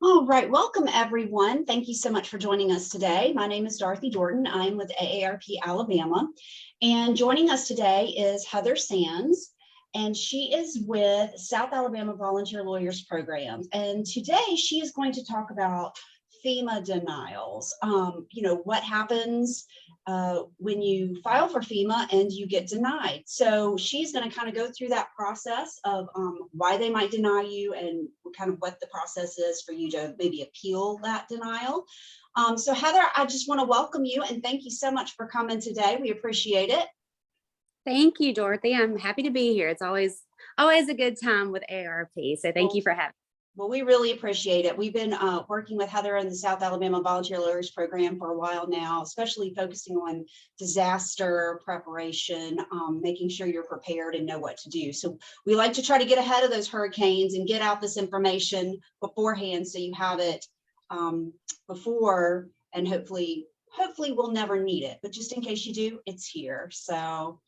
All right, welcome everyone. Thank you so much for joining us today. My name is Dorothy Dorton. I'm with AARP Alabama, and joining us today is Heather Sands, and she is with South Alabama Volunteer Lawyers Program. And today she is going to talk about FEMA denials. What happens when you file for FEMA and you get denied. So she's going to kind of go through that process of why they might deny you and kind of what the process is for you to maybe appeal that denial. So Heather, I just want to welcome you and thank you so much for coming today. We appreciate it. Thank you, Dorothy. I'm happy to be here. It's always a good time with AARP. So thank you for having me. Well, we really appreciate it. We've been working with Heather in the South Alabama Volunteer Lawyers Program for a while now, especially focusing on disaster preparation, making sure you're prepared and know what to do. So we like to try to get ahead of those hurricanes and get out this information beforehand so you have it before, and hopefully we'll never need it. But just in case you do, it's here. So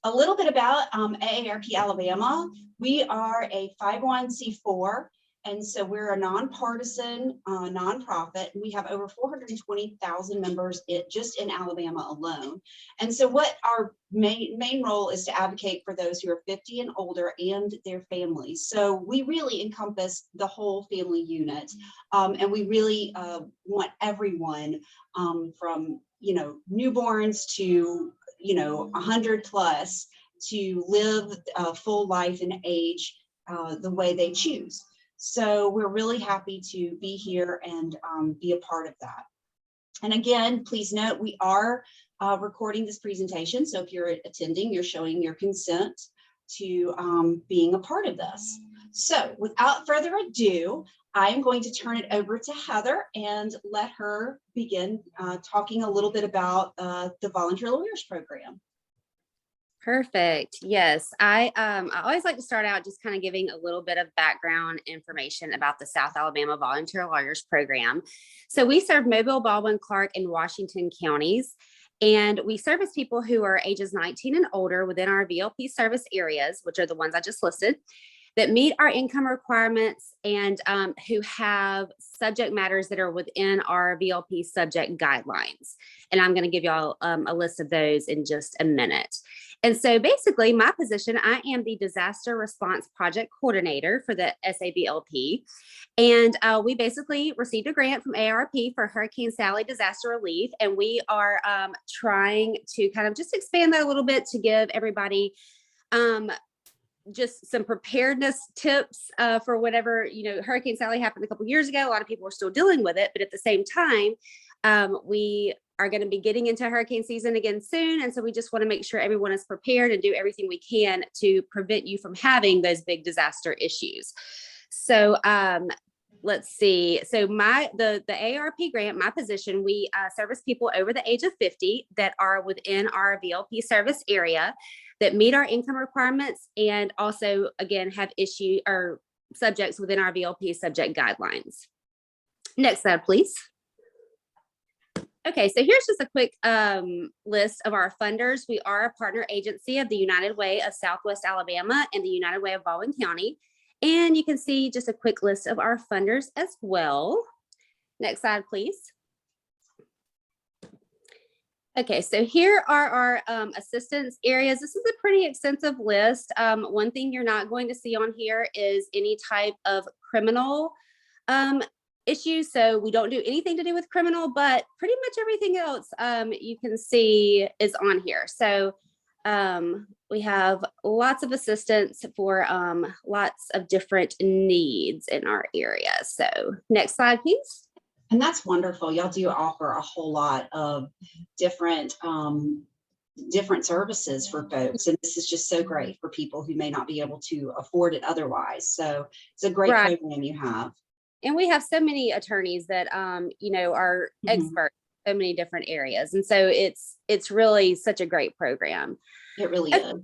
a little bit about AARP Alabama. We are a 501c4. And so we're a nonpartisan nonprofit, and we have over 420,000 members just in Alabama alone. And so what our main role is to advocate for those who are 50 and older and their families. So we really encompass the whole family unit, and we really want everyone from newborns to 100 plus to live a full life and age the way they choose. So we're really happy to be here and be a part of that. And again, please note, we are recording this presentation. So if you're attending, you're showing your consent to being a part of this. So without further ado, I am going to turn it over to Heather and let her begin talking a little bit about the Volunteer Lawyers Program. Perfect. Yes, I always like to start out just kind of giving a little bit of background information about the South Alabama Volunteer Lawyers Program. So we serve Mobile, Baldwin, Clark, and Washington counties, and we service people who are ages 19 and older within our VLP service areas, which are the ones I just listed, that meet our income requirements and who have subject matters that are within our VLP subject guidelines. And I'm going to give y'all a list of those in just a minute. And so basically my position, I am the Disaster Response Project Coordinator for the SAVLP. And we basically received a grant from AARP for Hurricane Sally disaster relief. And we are trying to kind of just expand that a little bit to give everybody just some preparedness tips for whatever, Hurricane Sally happened a couple years ago. A lot of people are still dealing with it, but at the same time, we are going to be getting into hurricane season again soon. And so we just want to make sure everyone is prepared and do everything we can to prevent you from having those big disaster issues. So let's see. So the AARP grant, my position, we service people over the age of 50 that are within our VLP service area that meet our income requirements and also, again, have issue or subjects within our VLP subject guidelines. Next slide, please. Okay, so here's just a quick list of our funders. We are a partner agency of the United Way of Southwest Alabama and the United Way of Baldwin County. And you can see just a quick list of our funders as well. Next slide, please. Okay, so here are our assistance areas. This is a pretty extensive list. One thing you're not going to see on here is any type of criminal issues. So we don't do anything to do with criminal, but pretty much everything else you can see is on here. So we have lots of assistance for lots of different needs in our area. So next slide, please. And that's wonderful. Y'all do offer a whole lot of different services for folks. And this is just so great for people who may not be able to afford it otherwise. So it's a great program you have. And we have so many attorneys that, are experts in so many different areas. And so it's really such a great program. It really is.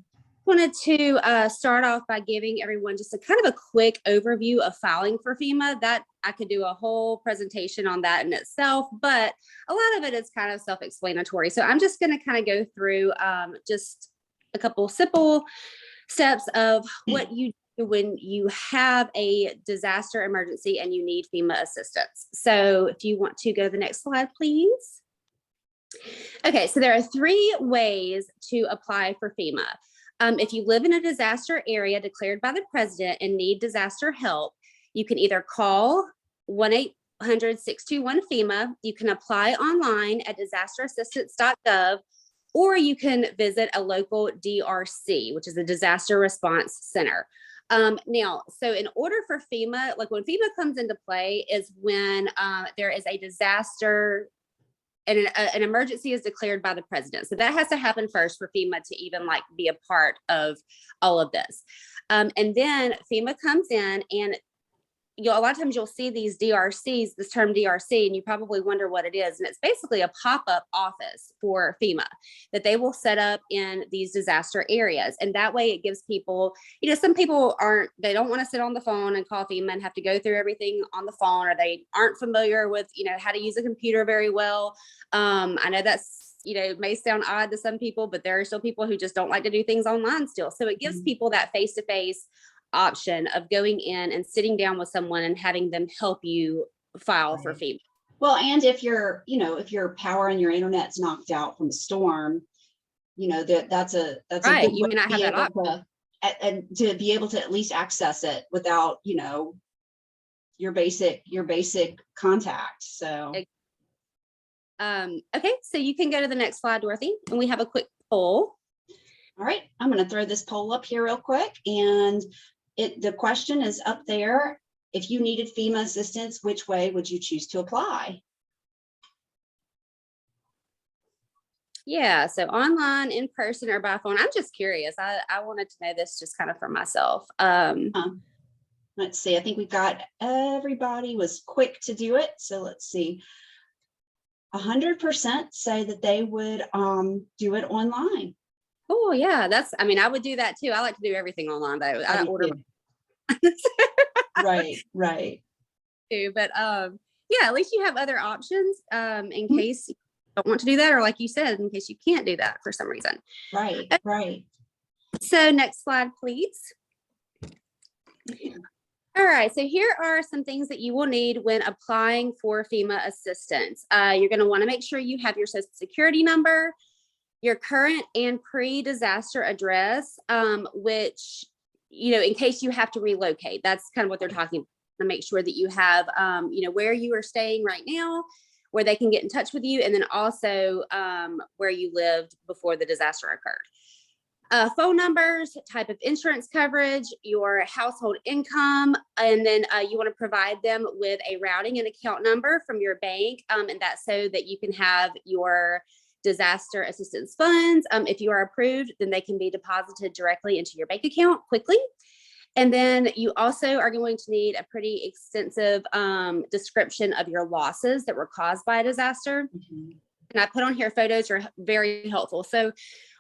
Wanted to start off by giving everyone just a kind of a quick overview of filing for FEMA. That I could do a whole presentation on that in itself, but a lot of it is kind of self-explanatory. So I'm just going to kind of go through just a couple simple steps of what you when you have a disaster emergency and you need FEMA assistance. So if you want to go to the next slide, please. Okay, so there are 3 ways to apply for FEMA. If you live in a disaster area declared by the president and need disaster help, you can either call 1-800-621-FEMA. You can apply online at disasterassistance.gov, or you can visit a local DRC, which is a disaster response center. Now, so in order for FEMA, like when FEMA comes into play is when there is a disaster and an emergency is declared by the president. So that has to happen first for FEMA to even like be a part of all of this. And then FEMA comes in, and a lot of times you'll see these DRCs, this term DRC, and you probably wonder what it is. And it's basically a pop-up office for FEMA that they will set up in these disaster areas. And that way it gives people, some people they don't want to sit on the phone and call FEMA and have to go through everything on the phone, or they aren't familiar with, how to use a computer very well. I know that's, it may sound odd to some people, but there are still people who just don't like to do things online still. So it gives people that face-to-face option of going in and sitting down with someone and having them help you file for FEMA. Well, and if if your power and your internet's knocked out from a storm, that's a right. good You may not have that option. And to be able to at least access it without, your basic contact. So okay, so you can go to the next slide, Dorothy, and we have a quick poll. All right, I'm going to throw this poll up here real quick, and the question is up there. If you needed FEMA assistance, which way would you choose to apply? Yeah, so online, in person, or by phone. I'm just curious. I wanted to know this just kind of for myself. Let's see. I think we've got everybody was quick to do it. So let's see. 100% say that they would do it online. Oh yeah, I would do that too. I like to do everything online though. I order. Right. Too, but yeah, at least you have other options in case you don't want to do that, or like you said, in case you can't do that for some reason. Right. So next slide, please. All right, so here are some things that you will need when applying for FEMA assistance. You're going to want to make sure you have your Social Security number, your current and pre-disaster address, which, in case you have to relocate, that's kind of what they're talking about. To make sure that you have, where you are staying right now, where they can get in touch with you, and then also where you lived before the disaster occurred. Phone numbers, type of insurance coverage, your household income, and then you want to provide them with a routing and account number from your bank, and that's so that you can have your disaster assistance funds. If you are approved, then they can be deposited directly into your bank account quickly. And then you also are going to need a pretty extensive description of your losses that were caused by a disaster. And I put on here photos are very helpful. So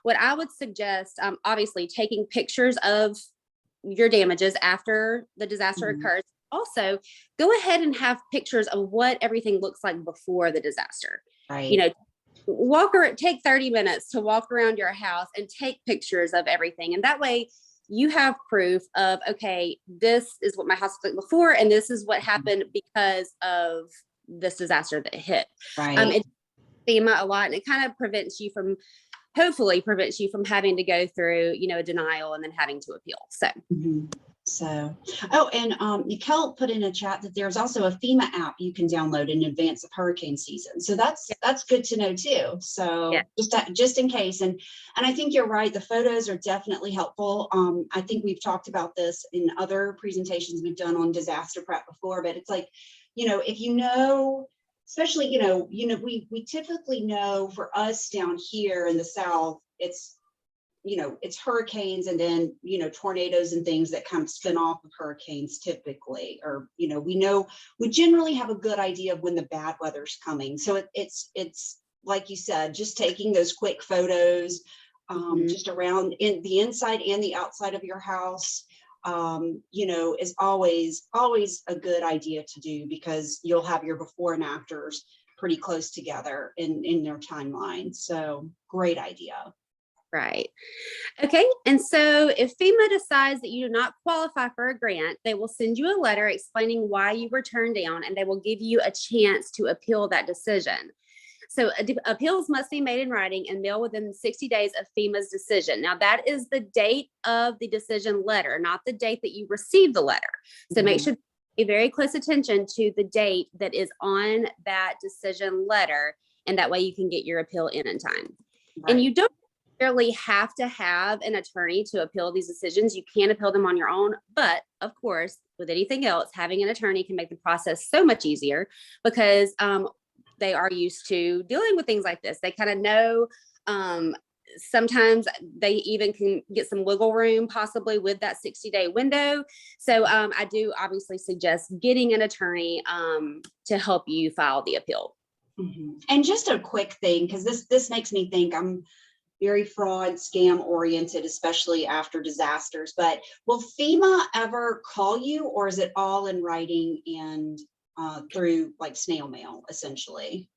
what I would suggest, obviously taking pictures of your damages after the disaster occurs. Also, go ahead and have pictures of what everything looks like before the disaster. Right. Take 30 minutes to walk around your house and take pictures of everything. And that way you have proof of, okay, this is what my house looked like before, and this is what happened because of this disaster that hit. Right. It FEMA a lot, and it kind of hopefully prevents you from having to go through, a denial and then having to appeal. So. And Kel put in a chat that there's also a FEMA app you can download in advance of hurricane season. So that's good to know too. So just in case, and I think you're right. The photos are definitely helpful. I think we've talked about this in other presentations we've done on disaster prep before, but it's like, if especially, we typically know for us down here in the South, it's hurricanes and then, tornadoes and things that kind of spin off of hurricanes typically, or, we generally have a good idea of when the bad weather's coming. So it's like you said, just taking those quick photos, just around in the inside and the outside of your house, is always a good idea to do, because you'll have your before and afters pretty close together in their timeline. So great idea. Right. Okay. And so if FEMA decides that you do not qualify for a grant, they will send you a letter explaining why you were turned down, and they will give you a chance to appeal that decision. So appeals must be made in writing and mailed within 60 days of FEMA's decision. Now, that is the date of the decision letter, not the date that you received the letter. So make sure to pay very close attention to the date that is on that decision letter, and that way you can get your appeal in time. Right. And you don't necessarily have to have an attorney to appeal these decisions. You can appeal them on your own, but of course, with anything else, having an attorney can make the process so much easier, because they are used to dealing with things like this. They kind of know, sometimes they even can get some wiggle room possibly with that 60-day window. So I do obviously suggest getting an attorney to help you file the appeal. And just a quick thing, because this makes me think, I'm very fraud, scam oriented, especially after disasters. But will FEMA ever call you, or is it all in writing and through like snail mail, essentially?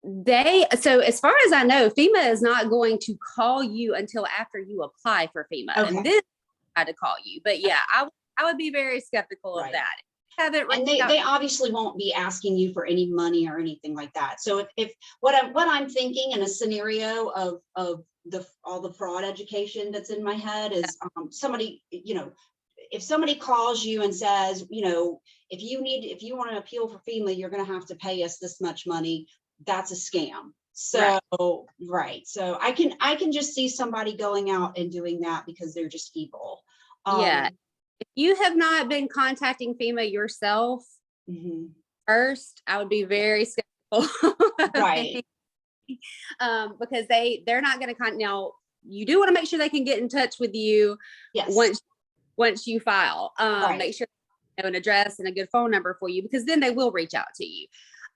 So as far as I know, FEMA is not going to call you until after you apply for FEMA, Okay. and then I had to call you. But yeah, I would be very skeptical of that. And they obviously won't be asking you for any money or anything like that. So if what I'm thinking in a scenario of all the fraud education that's in my head is somebody, if somebody calls you and says, if you want to appeal for FEMA, you're going to have to pay us this much money, that's a scam. So right. So I can just see somebody going out and doing that because they're just evil. Yeah. If you have not been contacting FEMA yourself first, I would be very skeptical. Right. Because they're not going to now, you do want to make sure they can get in touch with you. Yes. Once you file, make sure you know an address and a good phone number for you, because then they will reach out to you.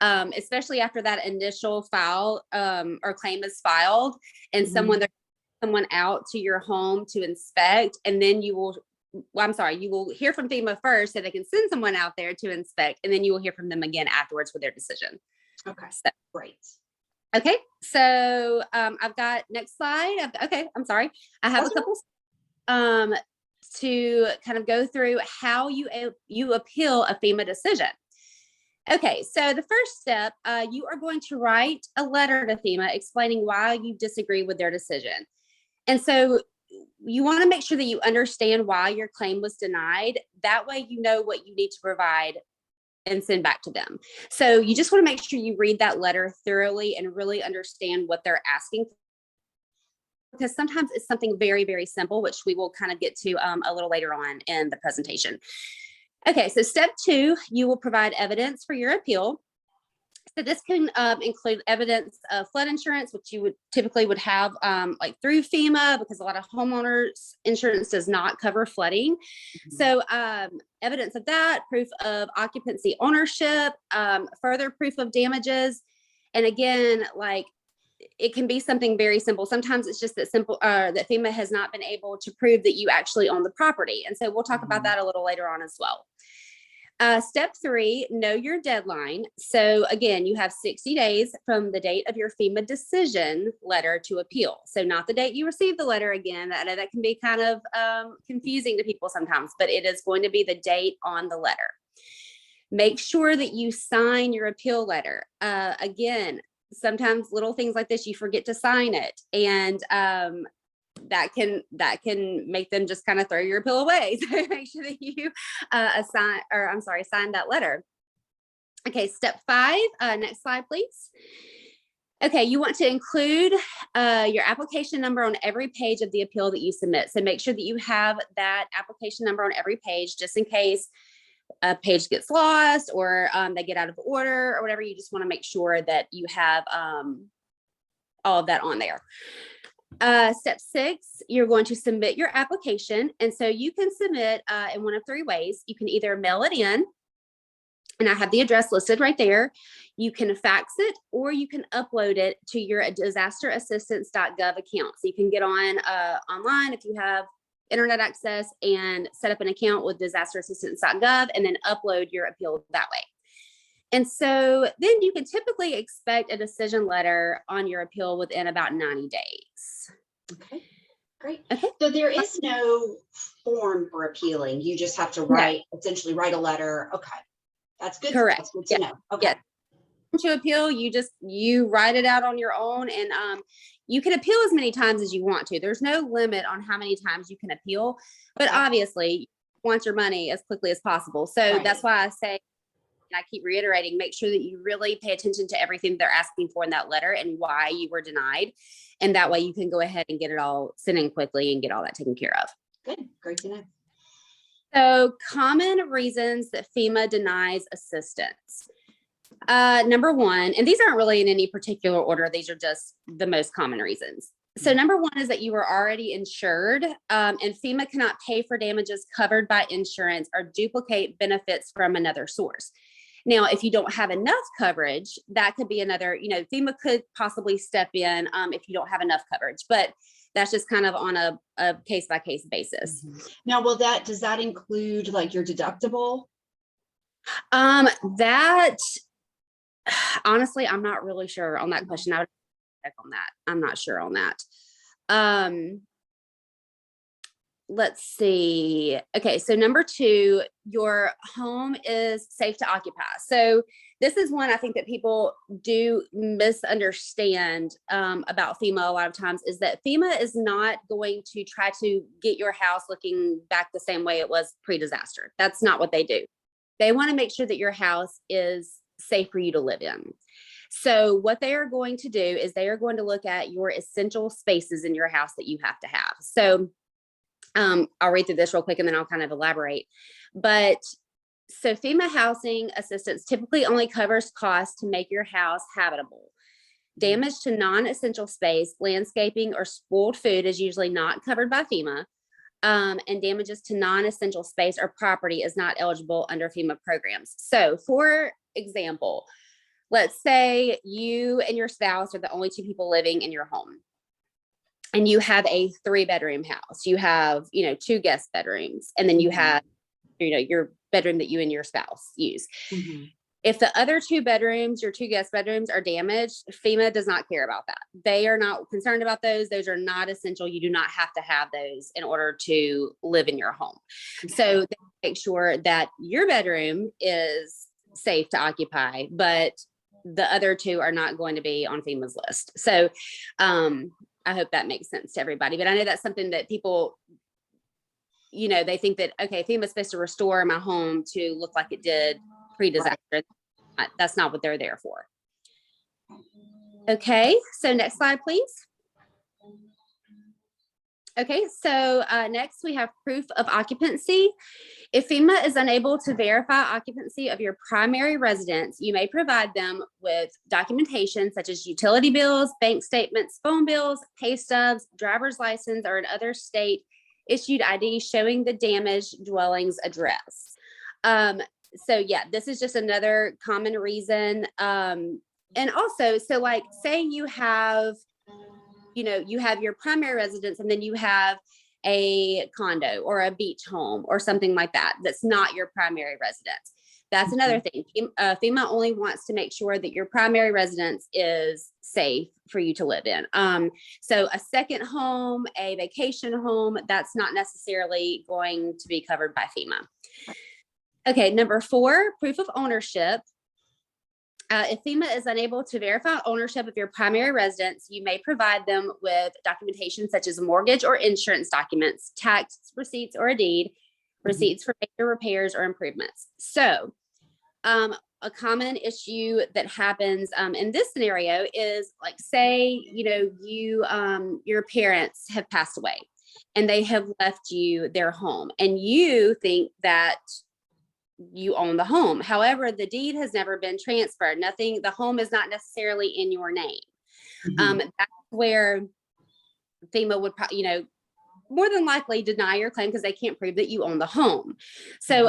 Especially after that initial file or claim is filed, and someone out to your home to inspect, and then you will hear from FEMA first, so they can send someone out there to inspect, and then you will hear from them again afterwards with their decision. Okay, so, great. Okay, so I've got next slide. I'm sorry. I have a couple to kind of go through how you appeal a FEMA decision. Okay, so the first step, you are going to write a letter to FEMA explaining why you disagree with their decision. And so you want to make sure that you understand why your claim was denied. That way you know what you need to provide and send back to them. So you just want to make sure you read that letter thoroughly and really understand what they're asking for, because sometimes it's something very, very simple, which we will kind of get to a little later on in the presentation. Okay, so step 2, you will provide evidence for your appeal. So this can include evidence of flood insurance, which you would typically have like through FEMA, because a lot of homeowners insurance does not cover flooding. So evidence of that, proof of occupancy ownership, further proof of damages. And again, like, it can be something very simple. Sometimes it's just that simple, that FEMA has not been able to prove that you actually own the property. And so we'll talk about that a little later on as well. Step 3, know your deadline. So again, you have 60 days from the date of your FEMA decision letter to appeal. So not the date you receive the letter. Again, I know that can be kind of confusing to people sometimes, but it is going to be the date on the letter. Make sure that you sign your appeal letter. Again, sometimes little things like this, you forget to sign it. And that can make them just kind of throw your appeal away. So make sure that you sign that letter. Okay, step 5, next slide, please. Okay, you want to include your application number on every page of the appeal that you submit. So make sure that you have that application number on every page, just in case a page gets lost or they get out of order or whatever. You just want to make sure that you have all of that on there. Step 6, you're going to submit your application. And so you can submit in one of 3 ways. You can either mail it in, and I have the address listed right there. You can fax it, or you can upload it to your disasterassistance.gov account. So you can get on online if you have internet access and set up an account with disasterassistance.gov and then upload your appeal that way. And so then you can typically expect a decision letter on your appeal within about 90 days. Okay, great. Okay. So there is no form for appealing. You just have to No, essentially write a letter. Okay, that's good. correct. That's good Yeah. to know. Okay. Yes. To appeal, you write it out on your own, and you can appeal as many times as you want to. There's no limit on how many times you can appeal, but Okay. obviously you want your money as quickly as possible. So Right. that's why I say, and I keep reiterating, make sure that you really pay attention to everything they're asking for in that letter and why you were denied. And that way you can go ahead and get it all sent in quickly and get all that taken care of. Good. Great to know. So common reasons that FEMA denies assistance. Number one, and these aren't really in any particular order, these are just the most common reasons. So number one is that you are already insured, and FEMA cannot pay for damages covered by insurance or duplicate benefits from another source. Now, if you don't have enough coverage, that could be another, FEMA could possibly step in if you don't have enough coverage, but that's just kind of on a case-by-case basis. Now, does that include like your deductible? That honestly, I'm not really sure on that question. I would check on that. I'm not sure on that. Let's see. Okay, so number two, your home is safe to occupy. So this is one I think that people do misunderstand about FEMA a lot of times, is that FEMA is not going to try to get your house looking back the same way it was pre-disaster. That's not what they do. They want to make sure that your house is safe for you to live in. So what they are going to do is they are going to look at your essential spaces in your house that you have to have. So I'll read through this real quick and then I'll kind of elaborate. But so FEMA housing assistance typically only covers costs to make your house habitable. Damage to non-essential space, landscaping, or spoiled food is usually not covered by FEMA. And damages to non-essential space or property is not eligible under FEMA programs. So for example, let's say you and your spouse are the only two people living in your home, and you have a 3-bedroom house. You have, 2 guest bedrooms, and then you have, your bedroom that you and your spouse use. If the other 2 bedrooms, your 2 guest bedrooms, are damaged, FEMA does not care about that. They are not concerned about those. Those are not essential. You do not have to have those in order to live in your home. So they make sure that your bedroom is safe to occupy, but the other 2 are not going to be on FEMA's list. So I hope that makes sense to everybody. But I know that's something that people, they think that, okay, FEMA's supposed to restore my home to look like it did pre-disaster. Right. That's not what they're there for. Okay, so next slide, please. Okay, so next we have proof of occupancy. If FEMA is unable to verify occupancy of your primary residence, you may provide them with documentation such as utility bills, bank statements, phone bills, pay stubs, driver's license, or another state issued ID showing the damaged dwelling's address. So yeah, this is just another common reason. And also, so like, say you have your primary residence and then you have a condo or a beach home or something like that, that's not your primary residence. That's another thing. FEMA only wants to make sure that your primary residence is safe for you to live in. So a second home, a vacation home, that's not necessarily going to be covered by FEMA. Okay, number 4, proof of ownership. If FEMA is unable to verify ownership of your primary residence, you may provide them with documentation such as mortgage or insurance documents, tax receipts or a deed, receipts for major repairs or improvements. So a common issue that happens in this scenario is, like, say, your parents have passed away and they have left you their home and you think that you own the home. However, the deed has never been transferred. The home is not necessarily in your name. That's where FEMA would, more than likely deny your claim because they can't prove that you own the home. So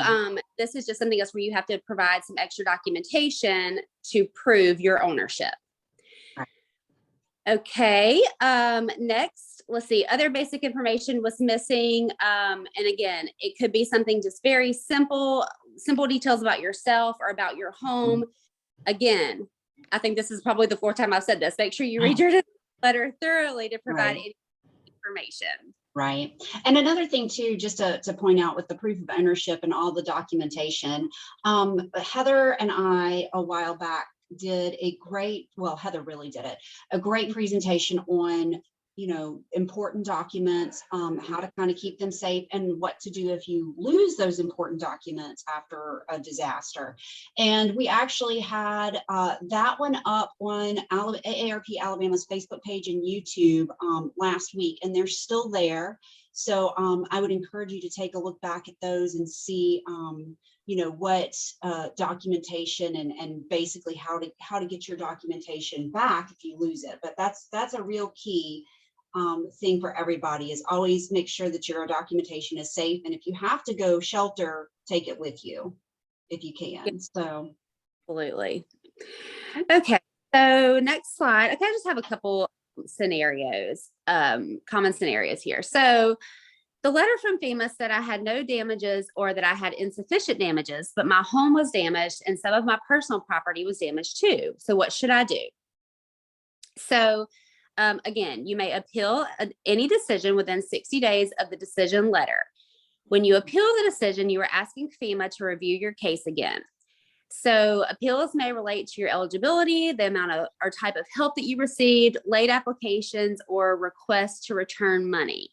this is just something else where you have to provide some extra documentation to prove your ownership. Okay, next, let's see, other basic information was missing. And again, it could be something just very simple details about yourself or about your home. Again, I think this is probably the 4th time I've said this. Make sure you read your letter thoroughly to provide any information. Right. And another thing too, just to point out with the proof of ownership and all the documentation, Heather and I a while back did Heather really did it, a great presentation on, important documents, how to kind of keep them safe and what to do if you lose those important documents after a disaster. And we actually had that one up on AARP Alabama's Facebook page and YouTube last week, and they're still there. So I would encourage you to take a look back at those and see what documentation and basically how to get your documentation back if you lose it. But that's a real key thing for everybody, is always make sure that your documentation is safe. And if you have to go shelter, take it with you if you can. So absolutely. Okay, so next slide. Okay, I just have a couple scenarios, common scenarios here. So the letter from FEMA said I had no damages or that I had insufficient damages, but my home was damaged and some of my personal property was damaged too. So what should I do? So again, you may appeal any decision within 60 days of the decision letter. When you appeal the decision, you are asking FEMA to review your case again. So appeals may relate to your eligibility, the amount of or type of help that you received, late applications, or requests to return money.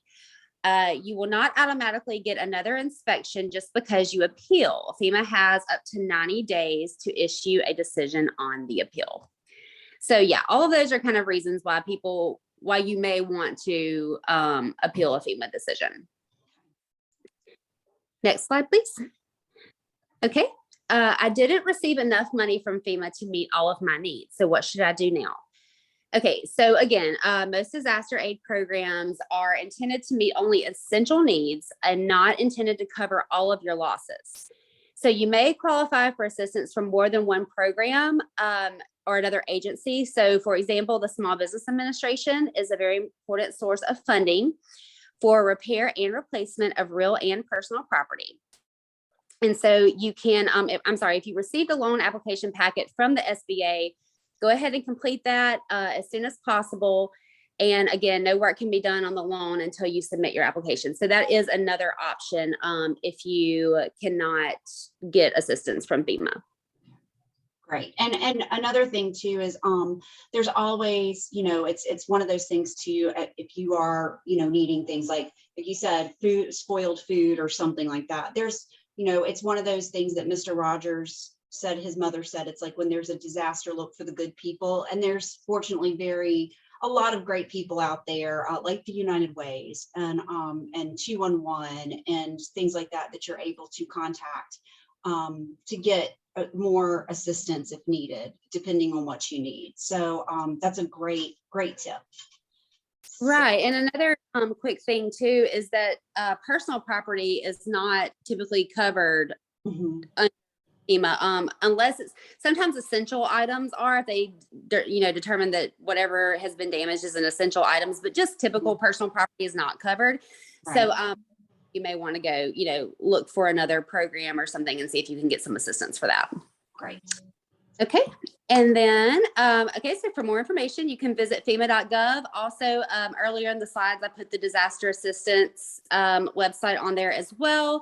You will not automatically get another inspection just because you appeal. FEMA has up to 90 days to issue a decision on the appeal. So yeah, all of those are kind of reasons why you may want to appeal a FEMA decision. Next slide, please. Okay. I didn't receive enough money from FEMA to meet all of my needs. So what should I do now? Okay, so again, most disaster aid programs are intended to meet only essential needs and not intended to cover all of your losses. So you may qualify for assistance from more than one program or another agency. So for example, the Small Business Administration is a very important source of funding for repair and replacement of real and personal property. And so you can, if you received a loan application packet from the SBA, go ahead and complete that as soon as possible. And again, no work can be done on the loan until you submit your application. So that is another option if you cannot get assistance from FEMA. Great. And another thing too is there's always, it's one of those things too, if you are, needing things like you said, spoiled food or something like that. There's, it's one of those things that Mr. Rogers said, his mother said, it's like when there's a disaster, look for the good people. And there's fortunately a lot of great people out there, like the United Ways and 211 and things like that you're able to contact to get more assistance if needed, depending on what you need. So that's a great tip. Right. And another quick thing too is that personal property is not typically covered under FEMA unless it's sometimes essential items are, if they determine that whatever has been damaged is an essential items, but just typical personal property is not covered. Right. So you may want to go, look for another program or something and see if you can get some assistance for that. Great. Okay. And then, so for more information, you can visit FEMA.gov. Also, earlier in the slides, I put the disaster assistance website on there as well.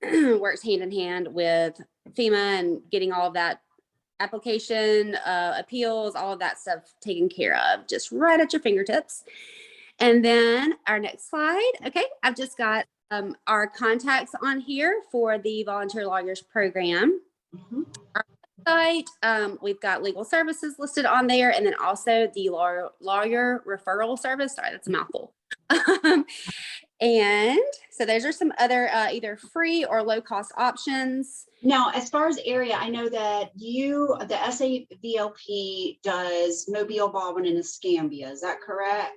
Works hand in hand with FEMA and getting all of that application, appeals, all of that stuff taken care of, just right at your fingertips. And then our next slide. Okay, I've just got our contacts on here for the Volunteer Lawyers Program. Our website, we've got legal services listed on there, and then also the lawyer referral service. Sorry, that's a mouthful. And so those are some other either free or low cost options. Now, as far as area, I know that the SAVLP does Mobile, Baldwin, and Escambia. Is that correct?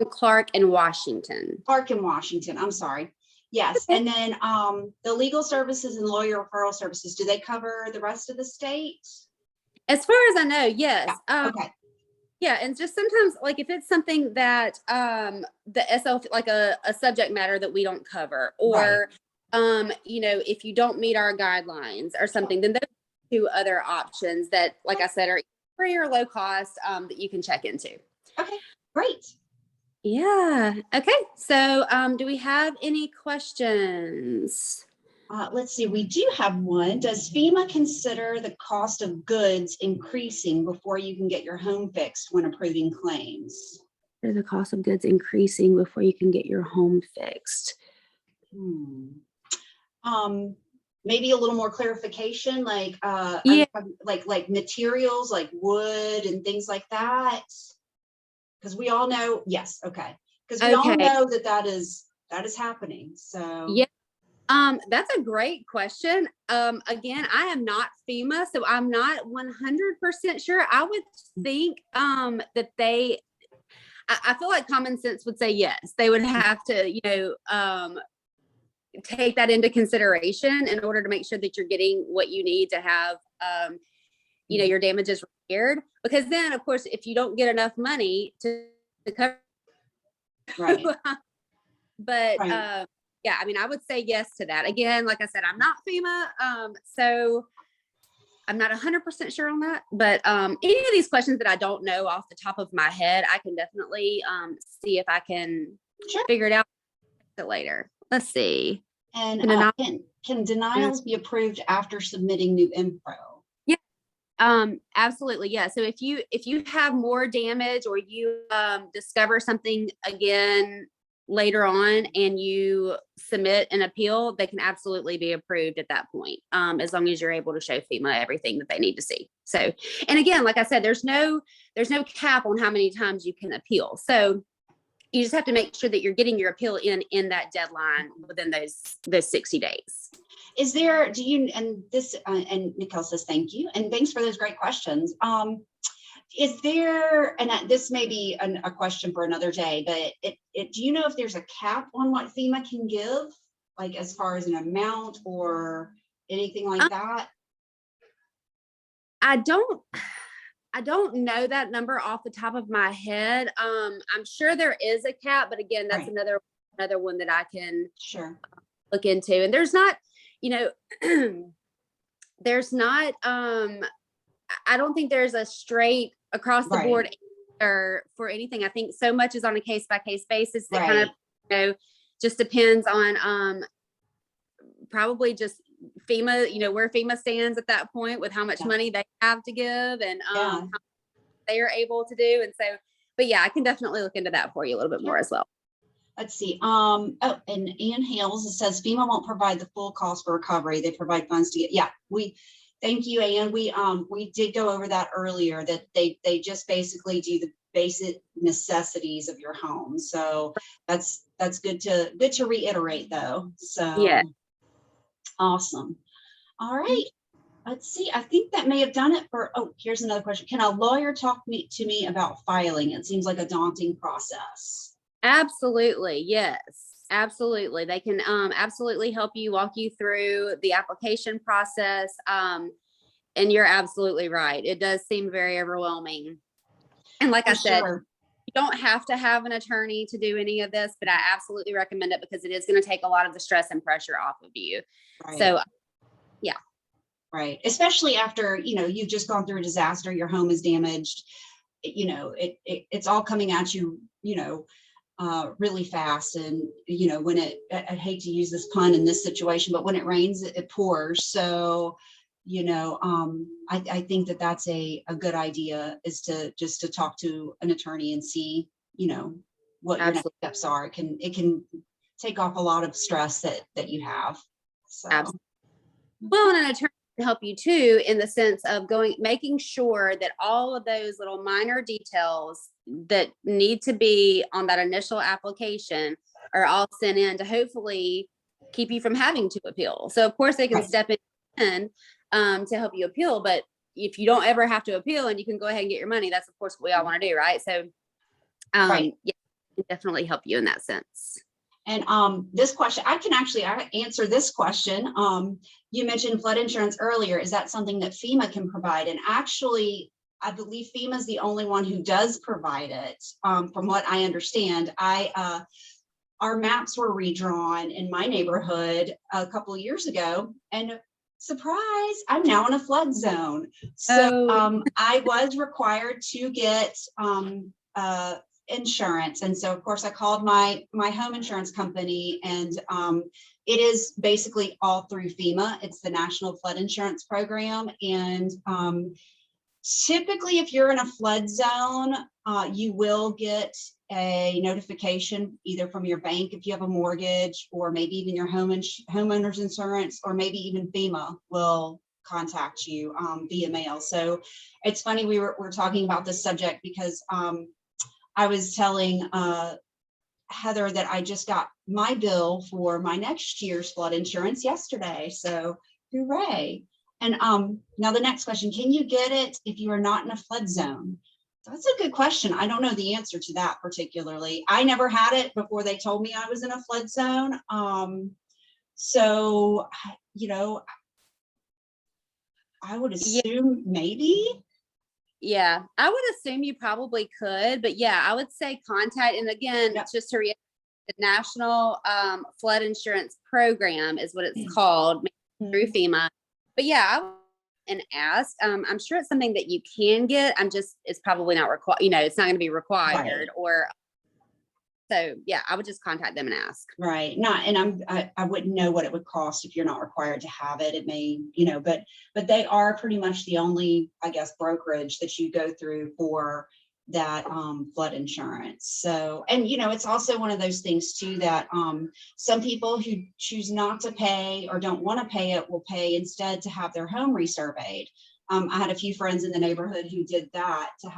Clark and Washington. Clark and Washington. I'm sorry. Yes. And then the legal services and lawyer referral services, do they cover the rest of the state? As far as I know, yes. Yeah. Okay. Yeah, and just sometimes, like if it's something that the SL, like a subject matter that we don't cover, or right. If you don't meet our guidelines or something, then those are two other options that, like I said, are free or low cost that you can check into. Okay, great. Yeah. Okay. So, do we have any questions? Let's see, we do have one. Does FEMA consider the cost of goods increasing before you can get your home fixed when approving claims? Is the cost of goods increasing before you can get your home fixed? Hmm. Maybe a little more clarification, like Yeah. like materials like wood and things like that. Because we all know, yes, okay. Because we all Okay. know that is happening. So Yeah. That's a great question. Again, I am not FEMA, so I'm not 100% sure. I would think that I feel like common sense would say yes. They would have to, take that into consideration in order to make sure that you're getting what you need to have, your damages repaired. Because then, of course, if you don't get enough money to cover, right, but right. yeah, I mean, I would say yes to that. Again, like I said, I'm not FEMA, so I'm not 100% sure on that. But any of these questions that I don't know off the top of my head, I can definitely see if I can Sure. figure it out later. Let's see. And can Mm, denials be approved after submitting new info? yeah, absolutely. Yeah. So if you have more damage or you discover something again later on and you submit an appeal, they can absolutely be approved at that point, as long as you're able to show FEMA everything that they need to see. So, and again, like I said, there's no cap on how many times you can appeal. So you just have to make sure that you're getting your appeal in that deadline within those 60 days. Is there, do you, and this, and Nicole says, thank you. And thanks for those great questions. Is there, and this may be a question for another day, but do you know if there's a cap on what FEMA can give, like as far as an amount or anything like that? I don't know that number off the top of my head. I'm sure there is a cap, but again, that's Right. another one that I can Sure. look into. And there's not, there's not, I don't think there's a straight across the Right. board answer for anything. I think so much is on a case by case basis that kind of, Right. just depends on probably just FEMA, where FEMA stands at that point with how much Yeah. money they have to give and Yeah. how they are able to do. And so, but yeah, I can definitely look into that for you a little bit more as well. Let's see. Oh, and Ann Hales says FEMA won't provide the full cost for recovery. They provide funds to get. Yeah, thank you, Ann. We did go over that earlier. That they just basically do the basic necessities of your home. So that's good to reiterate though. So Yeah. awesome. All right. Let's see. I think that may have done it for. Oh, here's another question. Can a lawyer talk to me about filing? It seems like a daunting process. Absolutely. Yes. Absolutely. They can absolutely help you, walk you through the application process. And you're absolutely right. It does seem very overwhelming. And like I said, Sure. you don't have to have an attorney to do any of this, but I absolutely recommend it because it is going to take a lot of the stress and pressure off of you. Right. So yeah. Right. Especially after, you've just gone through a disaster, your home is damaged, it's all coming at you, really fast. And, when I hate to use this pun in this situation, but when it rains, it pours. So, I think that that's a good idea, is to just to talk to an attorney and see, what your next Absolutely. steps are. It can take off a lot of stress that you have. So. Absolutely. Well, and an attorney can help you too, in the sense of making sure that all of those little minor details that need to be on that initial application are all sent in to hopefully keep you from having to appeal. So of course they can Right. step in to help you appeal, but if you don't ever have to appeal and you can go ahead and get your money, that's of course what we all want to do, right? So Right. yeah, it can definitely help you in that sense. And this question, I can actually answer this question. You mentioned flood insurance earlier. Is that something that FEMA can provide? And actually, I believe FEMA is the only one who does provide it. From what I understand, our maps were redrawn in my neighborhood a couple of years ago, and surprise, I'm now in a flood zone. So I was required to get insurance. And so of course I called my home insurance company, and it is basically all through FEMA. It's the National Flood Insurance Program. And typically if you're in a flood zone, you will get a notification either from your bank if you have a mortgage, or maybe even your homeowner's insurance, or maybe even FEMA will contact you via mail. So it's funny, we're talking about this subject because I was telling Heather that I just got my bill for my next year's flood insurance yesterday. So hooray. And now the next question, can you get it if you are not in a flood zone? That's a good question. I don't know the answer to that particularly. I never had it before they told me I was in a flood zone. So, you know, I would assume maybe. Yeah, I would assume you probably could, but yeah, I would say contact. And again, just to reiterate, the National Flood Insurance Program is what it's called through FEMA. But yeah, I would and ask. I'm sure it's something that you can get. It's probably not required. You know, it's not going to be required. Right. Or so yeah, I would just contact them and ask. Right. Not, and I wouldn't know what it would cost if you're not required to have it. It may, you know, but they are pretty much the only, I guess, brokerage that you go through for that flood insurance. So, and you know, it's also one of those things too that some people who choose not to pay or don't want to pay it will pay instead to have their home resurveyed. I had a few friends in the neighborhood who did that to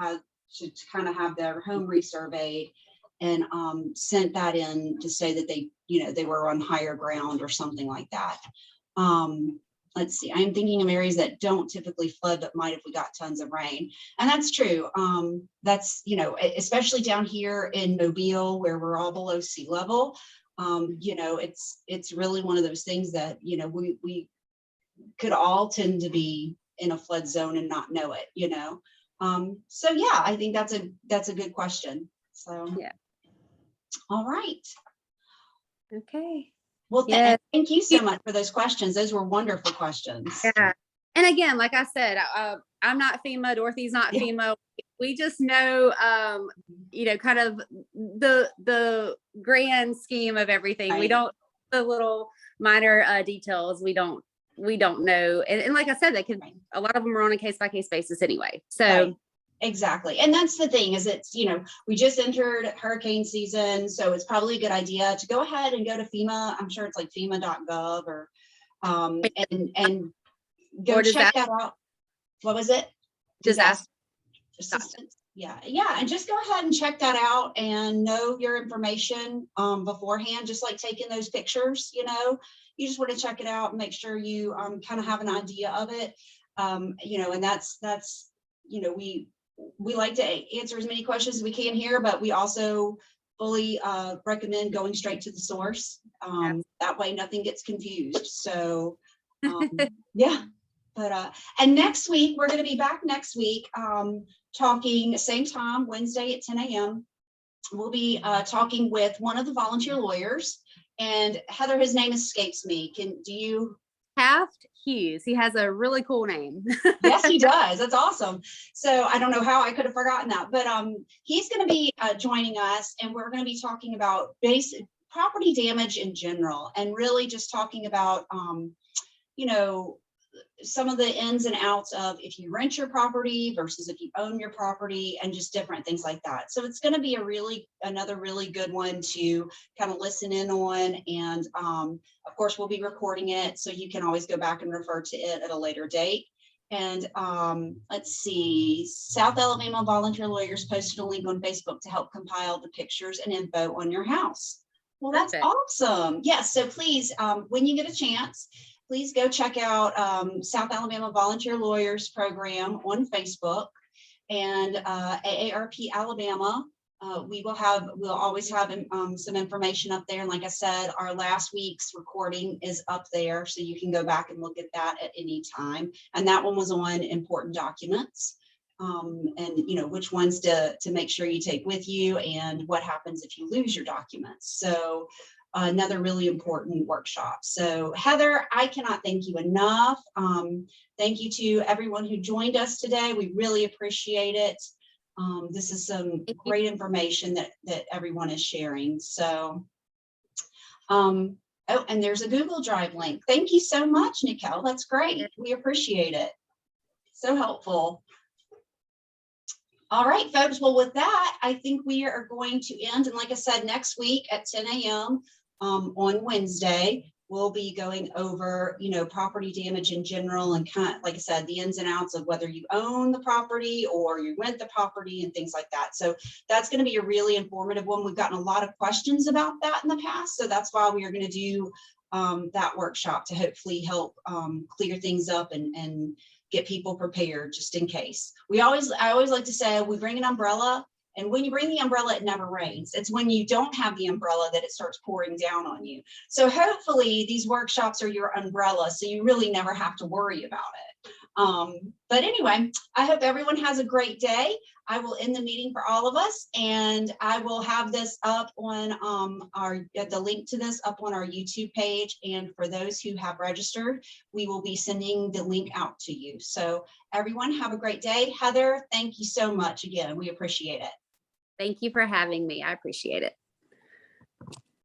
kind of have their home resurveyed, and sent that in to say that they, you know, they were on higher ground or something like that. Let's see, I'm thinking of areas that don't typically flood, but might if we got tons of rain. And that's true. That's, you know, especially down here in Mobile where we're all below sea level. You know, it's really one of those things that, you know, we could all tend to be in a flood zone and not know it, you know. So yeah, I think that's a good question. So yeah. All right. Okay. Well, thank you so much for those questions. Those were wonderful questions. Yeah. And again, like I said, I'm not FEMA. Dorothy's not FEMA. We just know, you know, kind of the grand scheme of everything. Right. We don't, the little minor details. We don't know. And like I said, a lot of them are on a case by case basis anyway. So. Right. Exactly. And that's the thing is it's, you know, we just entered hurricane season, so it's probably a good idea to go ahead and go to FEMA. I'm sure it's like FEMA.gov or and go check that out. What was it? Disaster assistance. Yeah. And just go ahead and check that out and know your information beforehand, just like taking those pictures, you know, you just want to check it out and make sure you kind of have an idea of it. You know, and that's, you know, we like to answer as many questions as we can here, but we also fully recommend going straight to the source. That way nothing gets confused. So yeah, but and next week, we're going to be back next week talking same time, Wednesday at 10 a.m. We'll be talking with one of the volunteer lawyers, and Heather, his name escapes me. Do you? Taft Hughes. He has a really cool name. Yes, he does. That's awesome. So I don't know how I could have forgotten that, but he's going to be joining us, and we're going to be talking about basic property damage in general, and really just talking about, you know, some of the ins and outs of if you rent your property versus if you own your property, and just different things like that. So it's going to be another really good one to kind of listen in on. And of course, we'll be recording it, so you can always go back and refer to it at a later date. And let's see, South Alabama Volunteer Lawyers posted a link on Facebook to help compile the pictures and info on your house. Well, that's awesome. Yes. So please, when you get a chance, please go check out South Alabama Volunteer Lawyers Program on Facebook, and AARP Alabama. We'll always have some information up there. And like I said, our last week's recording is up there, so you can go back and look at that at any time. And that one was on important documents, and you know which ones to make sure you take with you, and what happens if you lose your documents. So another really important workshop. So Heather, I cannot thank you enough. Thank you to everyone who joined us today. We really appreciate it. This is some great information that everyone is sharing. So, oh, and there's a Google Drive link. Thank you so much, Nicole. That's great. We appreciate it. So helpful. All right, folks. Well, with that, I think we are going to end. And like I said, next week at 10 a.m. On Wednesday, we'll be going over, property damage in general and kind of, like I said, the ins and outs of whether you own the property or you rent the property and things like that. So that's going to be a really informative one. We've gotten a lot of questions about that in the past. So that's why we are going to do that workshop to hopefully help clear things up and get people prepared just in case. I always like to say we bring an umbrella, and when you bring the umbrella, it never rains. It's when you don't have the umbrella that it starts pouring down on you. So hopefully these workshops are your umbrella, so you really never have to worry about it. But anyway, I hope everyone has a great day. I will end the meeting for all of us, and I will have this up on the link to this up on our YouTube page. And for those who have registered, we will be sending the link out to you. So everyone have a great day. Heather, thank you so much again. We appreciate it. Thank you for having me. I appreciate it.